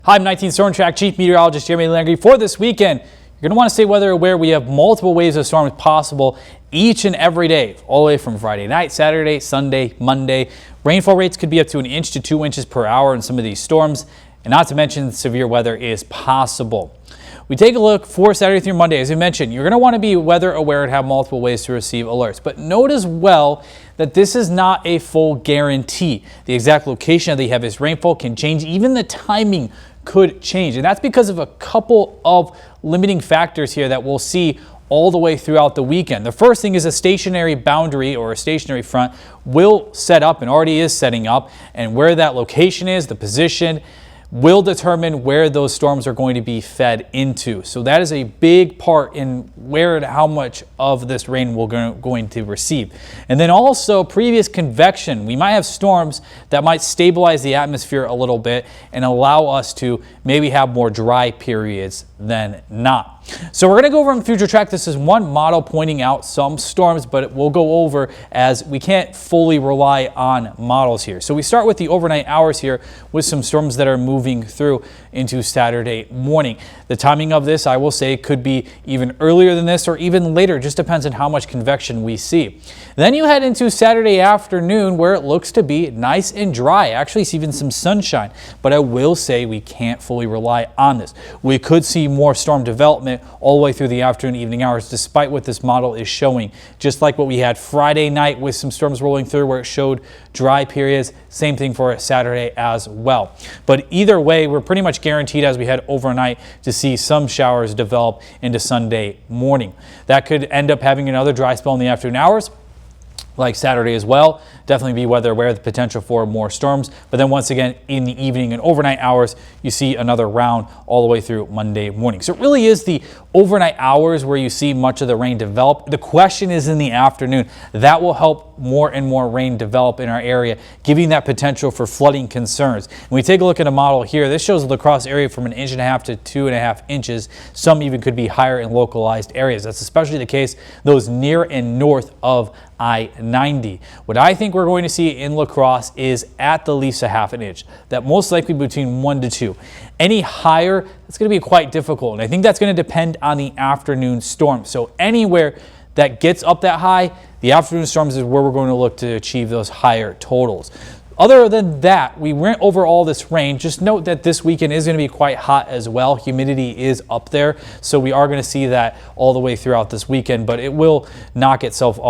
Hi, I'm 19 Storm Track Chief Meteorologist Jeremy Landry. For this weekend, you're going to want to stay weather aware. We have multiple waves of storms possible each and every day, all the way from Friday night, Saturday, Sunday, Monday. Rainfall rates could be up to 1 inch to 2 inches per hour in some of these storms, and not to mention severe weather is possible. We take a look for Saturday through Monday. As I mentioned, you're going to want to be weather aware and have multiple ways to receive alerts. But note as well that this is not a full guarantee. The exact location of the heaviest rainfall can change. Even the timing could change. And that's because of a couple of limiting factors here that we'll see all the way throughout the weekend. The first thing is a stationary boundary or a stationary front will set up and already is setting up. And where that location is, the position, will determine where those storms are going to be fed into. So that is a big part in where and how much of this rain we're going to receive. And then also previous convection. We might have storms that might stabilize the atmosphere a little bit and allow us to maybe have more dry periods than not. So we're going to go over on Future Track. This is one model pointing out some storms, but we'll go over as we can't fully rely on models here. So we start with the overnight hours here with some storms that are moving through into Saturday morning. The timing of this, I will say, could be even earlier than this or even later. Just depends on how much convection we see. Then you head into Saturday afternoon where it looks to be nice and dry. Actually, see even some sunshine, but I will say we can't fully rely on this. We could see more storm development all the way through the afternoon, evening hours, despite what this model is showing. Just like what we had Friday night with some storms rolling through where it showed dry periods. Same thing for Saturday as well. But either way, we're pretty much guaranteed as we head overnight to see some showers develop into Sunday morning. That could end up having another dry spell in the afternoon hours, like Saturday as well. Definitely be weather aware of the potential for more storms. But then once again, in the evening and overnight hours, you see another round all the way through Monday morning. So it really is the overnight hours where you see much of the rain develop. The question is in the afternoon. That will help more and more rain develop in our area, giving that potential for flooding concerns. When we take a look at a model here, this shows the La Crosse area from 1.5 inches to 2.5 inches. Some even could be higher in localized areas. That's especially the case those near and north of I-90. What I think we're going to see in La Crosse is at the least 1/2 inch. That most likely between 1 to 2. Any higher, it's going to be quite difficult. And I think that's going to depend on the afternoon storm. So anywhere that gets up that high, the afternoon storms is where we're going to look to achieve those higher totals. Other than that, we went over all this rain. Just note that this weekend is going to be quite hot as well. Humidity is up there, so we are going to see that all the way throughout this weekend, but it will knock itself off.